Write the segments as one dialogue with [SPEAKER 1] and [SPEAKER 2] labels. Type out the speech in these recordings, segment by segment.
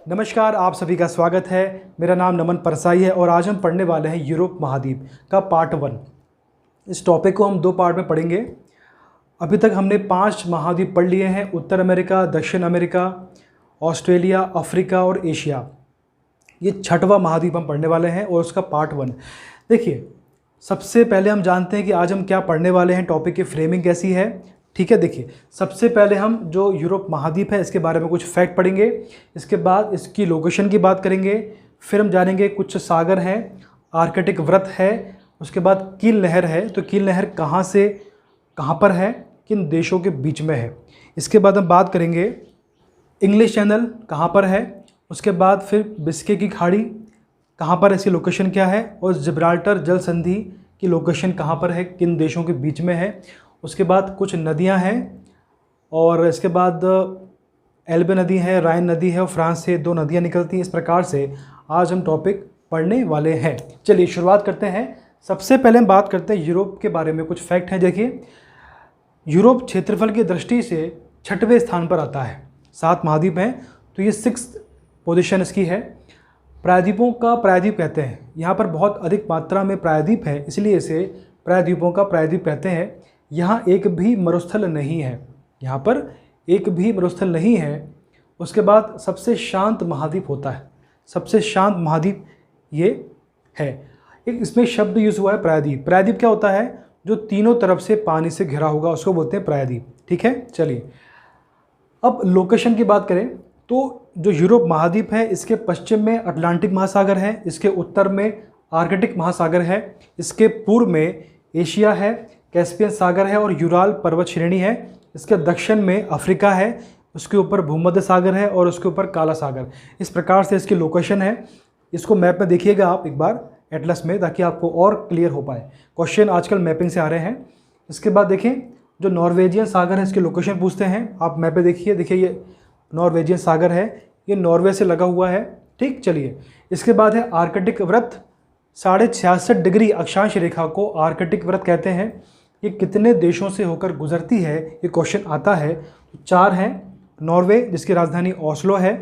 [SPEAKER 1] नमस्कार, आप सभी का स्वागत है। मेरा नाम नमन परसाई है और आज हम पढ़ने वाले हैं यूरोप महाद्वीप का पार्ट 1। इस टॉपिक को हम 2 पार्ट में पढ़ेंगे। अभी तक हमने 5 महाद्वीप पढ़ लिए हैं: उत्तर अमेरिका, दक्षिण अमेरिका, ऑस्ट्रेलिया, अफ्रीका और एशिया। ये 6वां महाद्वीप हम पढ़ने वाले हैं और उसका पार्ट 1। देखिए, सबसे पहले हम जानते हैं कि आज हम क्या पढ़ने वाले हैं, टॉपिक की फ्रेमिंग कैसी है। ठीक है, देखिए, सबसे पहले हम जो यूरोप महाद्वीप है इसके बारे में कुछ फैक्ट पढ़ेंगे। इसके बाद इसकी लोकेशन की बात करेंगे। फिर हम जानेंगे कुछ सागर हैं, आर्कटिक वृत्त है, उसके बाद कील नहर है। तो कील नहर कहाँ से कहाँ पर है, किन देशों के बीच में है। इसके बाद हम बात करेंगे इंग्लिश चैनल कहाँ पर है। उसके बाद फिर बिस्के की खाड़ी कहाँ पर है, इसकी लोकेशन क्या है, और जिब्राल्टर जल संधि की लोकेशन कहाँ पर है, किन देशों के बीच में है। उसके बाद कुछ नदियाँ हैं और इसके बाद एल्बे नदी है, राइन नदी है और फ्रांस से 2 नदियाँ निकलती हैं। इस प्रकार से आज हम टॉपिक पढ़ने वाले हैं। चलिए शुरुआत करते हैं। सबसे पहले हम बात करते हैं यूरोप के बारे में। कुछ फैक्ट हैं। देखिए, यूरोप क्षेत्रफल की दृष्टि से 6वें स्थान पर आता है। 7 महाद्वीप हैं तो ये 6th पोजीशन इसकी है। प्रायद्वीपों का प्रायद्वीप कहते हैं। यहाँ पर बहुत अधिक मात्रा में प्रायद्वीप है, इसलिए इसे प्रायद्वीपों का प्रायद्वीप कहते हैं। यहाँ एक भी मरुस्थल नहीं है, यहाँ पर एक भी मरुस्थल नहीं है। उसके बाद सबसे शांत महाद्वीप होता है, सबसे शांत महाद्वीप ये है। एक इसमें शब्द यूज़ हुआ है प्रायद्वीप। प्रायद्वीप क्या होता है? जो तीनों तरफ से पानी से घिरा होगा उसको बोलते हैं प्रायद्वीप। ठीक है, चलिए अब लोकेशन की बात करें तो जो यूरोप महाद्वीप है इसके पश्चिम में अटलांटिक महासागर है, इसके उत्तर में आर्कटिक महासागर है, इसके पूर्व में एशिया है, कैस्पियन सागर है और यूराल पर्वत श्रेणी है। इसके दक्षिण में अफ्रीका है, उसके ऊपर भूमध्य सागर है और उसके ऊपर काला सागर। इस प्रकार से इसकी लोकेशन है। इसको मैप में देखिएगा आप एक बार एटलस में, ताकि आपको और क्लियर हो पाए। क्वेश्चन आजकल मैपिंग से आ रहे हैं। इसके बाद देखें, जो नॉर्वेजियन सागर है इसकी लोकेशन पूछते हैं। आप मैप में देखिए, ये नॉर्वेजियन सागर है, ये नॉर्वे से लगा हुआ है। ठीक, चलिए इसके बाद है आर्कटिक वृत्त। 66.5 डिग्री अक्षांश रेखा को आर्कटिक वृत्त कहते हैं। ये कितने देशों से होकर गुजरती है, ये क्वेश्चन आता है। तो 4 हैं। नॉर्वे जिसकी राजधानी ओस्लो है,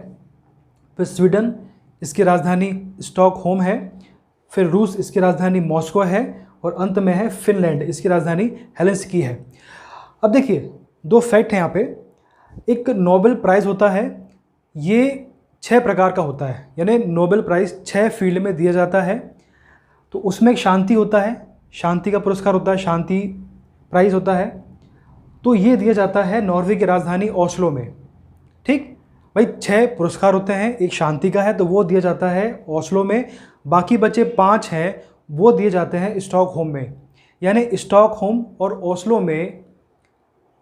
[SPEAKER 1] फिर स्वीडन इसकी राजधानी स्टॉकहोम है, फिर रूस इसकी राजधानी मॉस्को है और अंत में है फिनलैंड, इसकी राजधानी हेलेंसिकी है। अब देखिए 2 फैक्ट हैं यहाँ पे। एक नोबेल प्राइज़ होता है, ये 6 प्रकार का होता है, यानी नोबेल प्राइज़ 6 फील्ड में दिया जाता है। तो उसमें एक शांति होता है, शांति का पुरस्कार होता है, शांति प्राइज़ होता है। तो ये दिया जाता है नॉर्वे की राजधानी ओस्लो में। ठीक भाई, 6 पुरस्कार होते हैं, एक शांति का है तो वो दिया जाता है ओस्लो में। बाकी बचे 5 हैं, वो दिए जाते हैं स्टॉकहोम में। यानी स्टॉकहोम और ओस्लो में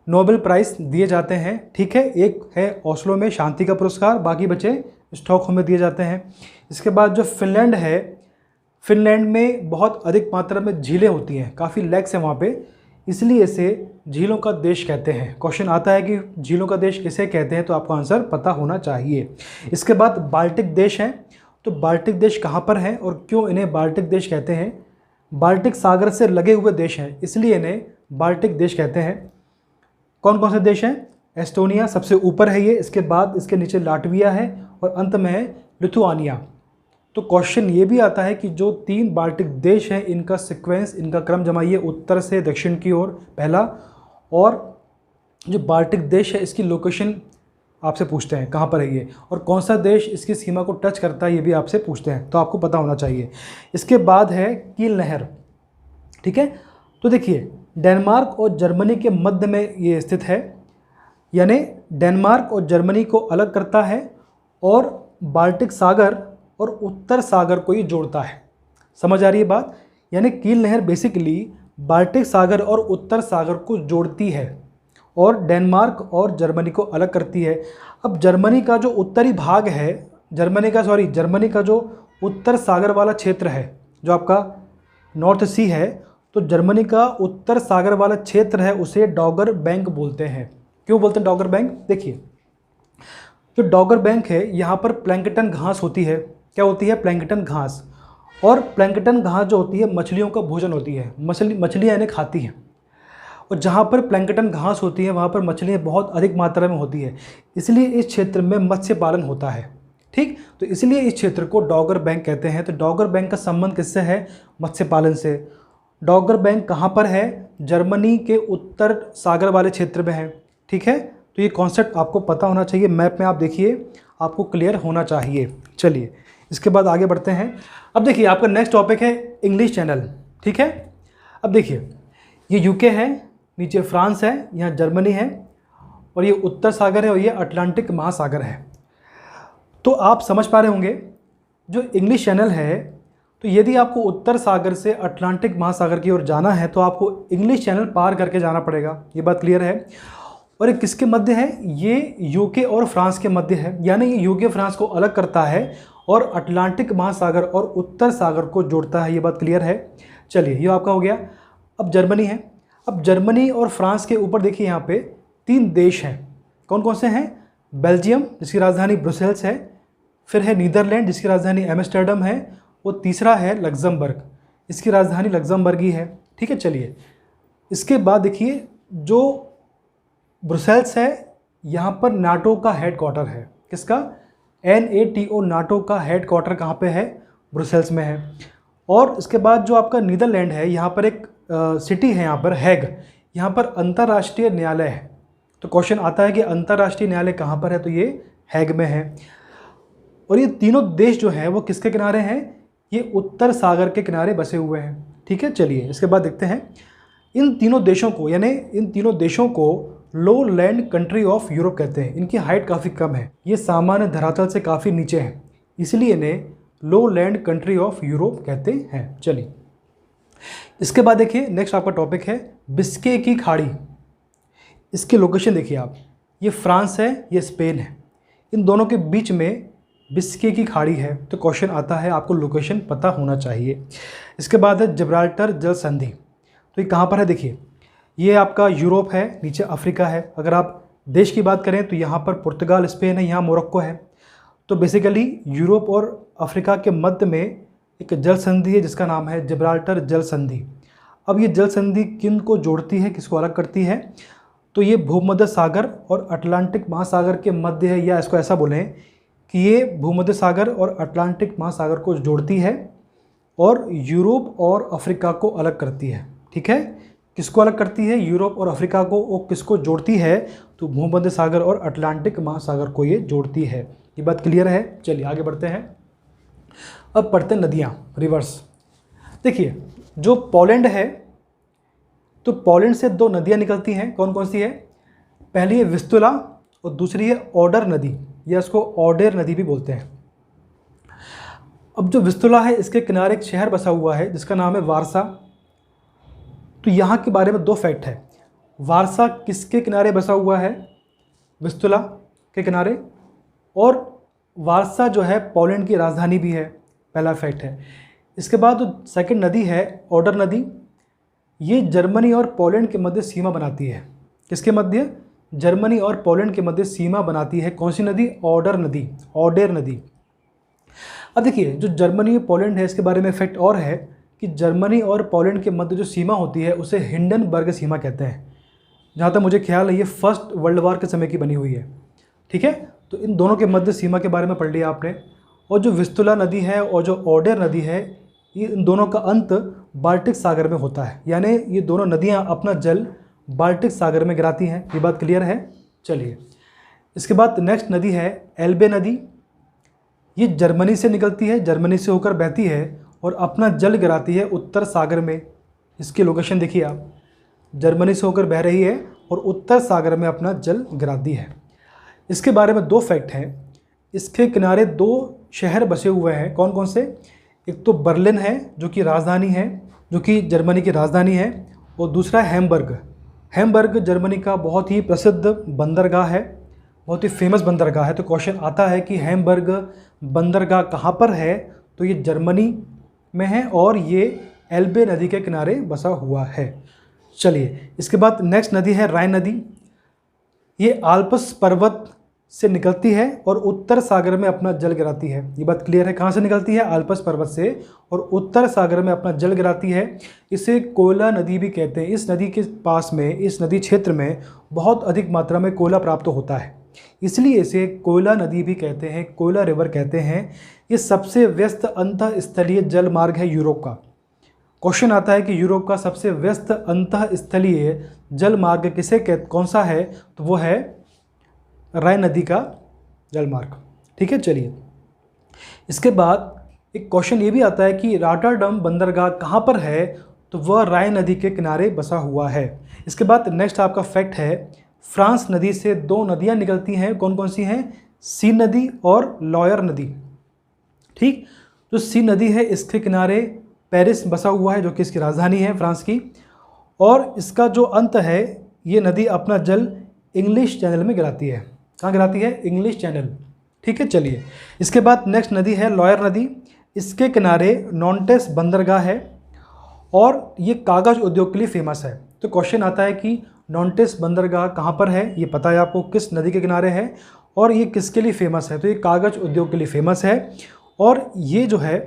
[SPEAKER 1] नोबेल प्राइज़ दिए जाते हैं। ठीक है, एक है ओस्लो में शांति का पुरस्कार, बाकी बचे स्टॉकहोम में दिए जाते हैं। इसके बाद जो फिनलैंड है, फिनलैंड में बहुत अधिक मात्रा में झीलें होती हैं, काफ़ी लेक्स हैं वहाँ पे, इसलिए इसे झीलों का देश कहते हैं। क्वेश्चन आता है कि झीलों का देश किसे कहते हैं, तो आपको आंसर पता होना चाहिए। इसके बाद बाल्टिक देश हैं। तो बाल्टिक देश कहाँ पर हैं और क्यों इन्हें बाल्टिक देश कहते हैं? बाल्टिक सागर से लगे हुए देश हैं, इसलिए इन्हें बाल्टिक देश कहते हैं। कौन कौन से देश हैं? एस्टोनिया सबसे ऊपर है ये, इसके बाद इसके नीचे लाटविया है और अंत में है लिथुआनिया। तो क्वेश्चन ये भी आता है कि जो 3 बाल्टिक देश हैं इनका सीक्वेंस, इनका क्रम जमाइए उत्तर से दक्षिण की ओर पहला, और जो बाल्टिक देश है इसकी लोकेशन आपसे पूछते हैं कहाँ पर है ये, और कौन सा देश इसकी सीमा को टच करता है ये भी आपसे पूछते हैं, तो आपको पता होना चाहिए। इसके बाद है कील नहर। ठीक है, तो देखिए डेनमार्क और जर्मनी के मध्य में ये स्थित है, यानी डेनमार्क और जर्मनी को अलग करता है और बाल्टिक सागर और उत्तर सागर को ये जोड़ता है। समझ आ रही है बात? यानी कील नहर बेसिकली बाल्टिक सागर और उत्तर सागर को जोड़ती है और डेनमार्क और जर्मनी को अलग करती है। अब जर्मनी का जो उत्तरी भाग है, जर्मनी का जो उत्तर सागर वाला क्षेत्र है, जो आपका नॉर्थ सी है, तो जर्मनी का उत्तर सागर वाला क्षेत्र है उसे डॉगर बैंक बोलते हैं। क्यों बोलते हैं डॉगर बैंक? देखिए, जो डॉगर बैंक है यहाँ पर प्लैंकटन घास होती है। क्या होती है? प्लैंकटन घास। और प्लैंकटन घास जो होती है मछलियों का भोजन होती है, मछलियाँ इन्हें खाती हैं। और जहाँ पर प्लैंकटन घास होती है वहाँ पर मछलियाँ बहुत अधिक मात्रा में होती है, इसलिए इस क्षेत्र में मत्स्य पालन होता है। ठीक, तो इसलिए इस क्षेत्र को डॉगर बैंक कहते हैं। तो डॉगर बैंक का संबंध किससे है? मत्स्य पालन से। डॉगर बैंक कहाँ पर है? जर्मनी के उत्तर सागर वाले क्षेत्र में है। ठीक है, तो ये कॉन्सेप्ट आपको पता होना चाहिए, मैप में आप देखिए, आपको क्लियर होना चाहिए। चलिए इसके बाद आगे बढ़ते हैं। अब देखिए आपका नेक्स्ट टॉपिक है इंग्लिश चैनल। ठीक है, अब देखिए ये यूके है, नीचे फ्रांस है, यहाँ जर्मनी है, और ये उत्तर सागर है, और ये अटलांटिक महासागर है। तो आप समझ पा रहे होंगे जो इंग्लिश चैनल है, तो यदि आपको उत्तर सागर से अटलांटिक महासागर की ओर जाना है तो आपको इंग्लिश चैनल पार करके जाना पड़ेगा। ये बात क्लियर है। और ये किसके मध्य है? ये यूके और फ्रांस के मध्य है, यानी ये यूके फ्रांस को अलग करता है और अटलांटिक महासागर और उत्तर सागर को जोड़ता है। ये बात क्लियर है। चलिए ये आपका हो गया। अब जर्मनी है। अब जर्मनी और फ्रांस के ऊपर देखिए यहाँ पे 3 देश हैं। कौन कौन से हैं? बेल्जियम जिसकी राजधानी ब्रुसेल्स है, फिर है नीदरलैंड जिसकी राजधानी एम्स्टर्डम है, और तीसरा है लग्जमबर्ग, इसकी राजधानी लग्जमबर्ग ही है। ठीक है, चलिए इसके बाद देखिए जो ब्रुसेल्स है यहाँ पर नाटो का हेडक्वार्टर है। किसका? NATO, नाटो का हेडक्वार्टर कहाँ पे है? ब्रुसेल्स में है। और इसके बाद जो आपका नीदरलैंड है, यहाँ पर एक सिटी है, यहाँ पर हैग, यहाँ पर अंतर्राष्ट्रीय न्यायालय है। तो क्वेश्चन आता है कि अंतर्राष्ट्रीय न्यायालय कहाँ पर है? तो ये हैग में है। और ये तीनों देश जो हैं वो किसके किनारे हैं? ये उत्तर सागर के किनारे बसे हुए हैं। ठीक है, चलिए इसके बाद देखते हैं इन तीनों देशों को, यानी इन तीनों देशों को लो लैंड कंट्री ऑफ यूरोप कहते हैं। इनकी हाइट काफ़ी कम है, ये सामान्य धरातल से काफ़ी नीचे हैं, इसलिए इन्हें लो लैंड कंट्री ऑफ यूरोप कहते हैं। चलिए इसके बाद देखिए नेक्स्ट आपका टॉपिक है बिस्के की खाड़ी। इसकी लोकेशन देखिए आप, ये फ्रांस है, ये स्पेन है, इन दोनों के बीच में बिस्के की खाड़ी है। तो क्वेश्चन आता है, आपको लोकेशन पता होना चाहिए। इसके बाद है जिब्राल्टर जल संधि। तो ये कहाँ पर है? देखिए ये आपका यूरोप है, नीचे अफ्रीका है। अगर आप देश की बात करें तो यहाँ पर पुर्तगाल, स्पेन है, यहाँ मोरक्को है। तो बेसिकली यूरोप और अफ्रीका के मध्य में एक जल संधि है जिसका नाम है जिब्राल्टर जल संधि। अब ये जल संधि किन को जोड़ती है, किसको अलग करती है? तो ये भूमध्य सागर और अटलांटिक महासागर के मध्य है, या इसको ऐसा बोलें कि ये भूमध्य सागर और अटलांटिक महासागर को जोड़ती है और यूरोप और अफ्रीका को अलग करती है। ठीक है, किसको अलग करती है? यूरोप और अफ्रीका को। वो किसको जोड़ती है? तो भूमध्य सागर और अटलांटिक महासागर को ये जोड़ती है। ये बात क्लियर है। चलिए आगे बढ़ते हैं। अब पढ़ते हैं नदियाँ, रिवर्स। देखिए जो पोलैंड है, तो पोलैंड से 2 नदियाँ निकलती हैं। कौन कौन सी है? पहली है विस्तुला और दूसरी है ओडर नदी, या इसको ओडेर नदी भी बोलते हैं। अब जो विस्तुला है इसके किनारे एक शहर बसा हुआ है जिसका नाम है वारसा। तो यहाँ के बारे में 2 फैक्ट है। वारसा किसके किनारे बसा हुआ है? विस्तुला के किनारे। और वारसा जो है पोलैंड की राजधानी भी है, पहला फैक्ट है। इसके बाद जो सेकंड नदी है ओडर नदी, ये जर्मनी और पोलैंड के मध्य सीमा बनाती है। किसके मध्य? जर्मनी और पोलैंड के मध्य सीमा बनाती है। कौन सी नदी? ओडर नदी, ओडेर नदी। अब देखिए जो जर्मनी और पोलैंड है इसके बारे में फैक्ट और है कि जर्मनी और पोलैंड के मध्य जो सीमा होती है उसे हिंडनबर्ग सीमा कहते हैं। जहाँ तक मुझे ख्याल है ये फर्स्ट वर्ल्ड वार के समय की बनी हुई है। ठीक है, तो इन दोनों के मध्य सीमा के बारे में पढ़ लिया आपने। और जो विस्तुला नदी है और जो ओडेर नदी है, ये इन दोनों का अंत बाल्टिक सागर में होता है, यानी ये दोनों नदियाँ अपना जल बाल्टिक सागर में गिराती हैं। ये बात क्लियर है। चलिए इसके बाद नेक्स्ट नदी है एल्बे नदी। ये जर्मनी से निकलती है, जर्मनी से होकर बहती है और अपना जल गिराती है उत्तर सागर में। इसकी लोकेशन देखिए आप, जर्मनी से होकर बह रही है और उत्तर सागर में अपना जल गिराती है। इसके बारे में 2 फैक्ट हैं। इसके किनारे 2 शहर बसे हुए हैं। कौन कौन से? एक तो बर्लिन है जो कि राजधानी है, जो कि जर्मनी की राजधानी है, और दूसरा हैम्बर्ग। हैम्बर्ग जर्मनी का बहुत ही प्रसिद्ध बंदरगाह है, बहुत ही फेमस बंदरगाह है। तो क्वेश्चन आता है कि हैम्बर्ग बंदरगाह कहाँ पर है? तो ये जर्मनी में है और ये एल्बे नदी के किनारे बसा हुआ है। चलिए इसके बाद नेक्स्ट नदी है राइन नदी। ये आल्प्स पर्वत से निकलती है और उत्तर सागर में अपना जल गिराती है। ये बात क्लियर है। कहाँ से निकलती है? आल्प्स पर्वत से, और उत्तर सागर में अपना जल गिराती है। इसे कोयला नदी भी कहते हैं। इस नदी के पास में, इस नदी क्षेत्र में बहुत अधिक मात्रा में कोयला प्राप्त होता है। इसलिए इसे कोयला नदी भी कहते हैं, कोयला रिवर कहते हैं। ये सबसे व्यस्त अंतःस्थलीय जल मार्ग है यूरोप का। क्वेश्चन आता है कि यूरोप का सबसे व्यस्त अंतःस्थलीय जल मार्ग कौन सा है, तो वो है राइन नदी का जल मार्ग। ठीक है, चलिए इसके बाद एक क्वेश्चन ये भी आता है कि रॉटरडैम बंदरगाह कहाँ पर है, तो वह राइन नदी के किनारे बसा हुआ है। इसके बाद नेक्स्ट आपका फैक्ट है, फ्रांस नदी से 2 नदियाँ निकलती हैं, कौन कौन सी हैं, सीन नदी और लॉयर नदी। ठीक, जो सीन नदी है इसके किनारे पेरिस बसा हुआ है, जो कि इसकी राजधानी है फ्रांस की, और इसका जो अंत है, ये नदी अपना जल इंग्लिश चैनल में गिराती है। कहाँ गिराती है, इंग्लिश चैनल। ठीक है, चलिए इसके बाद नेक्स्ट नदी है लॉयर नदी। इसके किनारे नॉन्टेस बंदरगाह है और ये कागज़ उद्योग के लिए फेमस है। तो क्वेश्चन आता है कि नॉन्टेस बंदरगाह कहाँ पर है, ये पता है आपको, किस नदी के किनारे है और ये किसके लिए फेमस है, तो ये कागज़ उद्योग के लिए फेमस है और ये जो है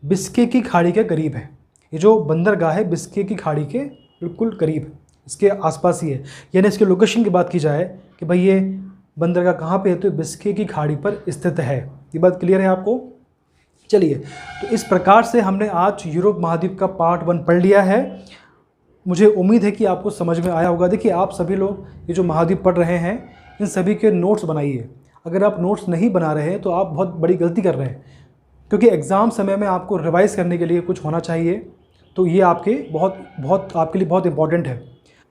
[SPEAKER 1] बिस्के की खाड़ी के करीब है। ये जो बंदरगाह है बिस्के की खाड़ी के बिल्कुल करीब, इसके आसपास ही है। यानी इसके लोकेशन की बात की जाए कि भाई ये बंदरगाह कहाँ पे है, तो बिस्के की खाड़ी पर स्थित है। ये बात क्लियर है आपको। चलिए, तो इस प्रकार से हमने आज यूरोप महाद्वीप का पार्ट 1 पढ़ लिया है। मुझे उम्मीद है कि आपको समझ में आया होगा। देखिए, आप सभी लोग ये जो महाद्वीप पढ़ रहे हैं, इन सभी के नोट्स बनाइए। अगर आप नोट्स नहीं बना रहे हैं तो आप बहुत बड़ी गलती कर रहे हैं, क्योंकि एग्ज़ाम समय में आपको रिवाइज़ करने के लिए कुछ होना चाहिए। तो ये आपके आपके लिए बहुत इंपॉर्टेंट है।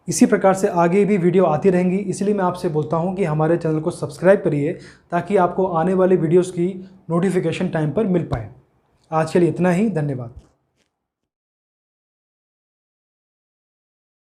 [SPEAKER 1] इसी प्रकार से आगे भी वीडियो आती रहेंगी, इसलिए मैं आपसे बोलता हूं कि हमारे चैनल को सब्सक्राइब करिए ताकि आपको आने वाले वीडियोस की नोटिफिकेशन टाइम पर मिल पाए। आज के लिए इतना ही, धन्यवाद।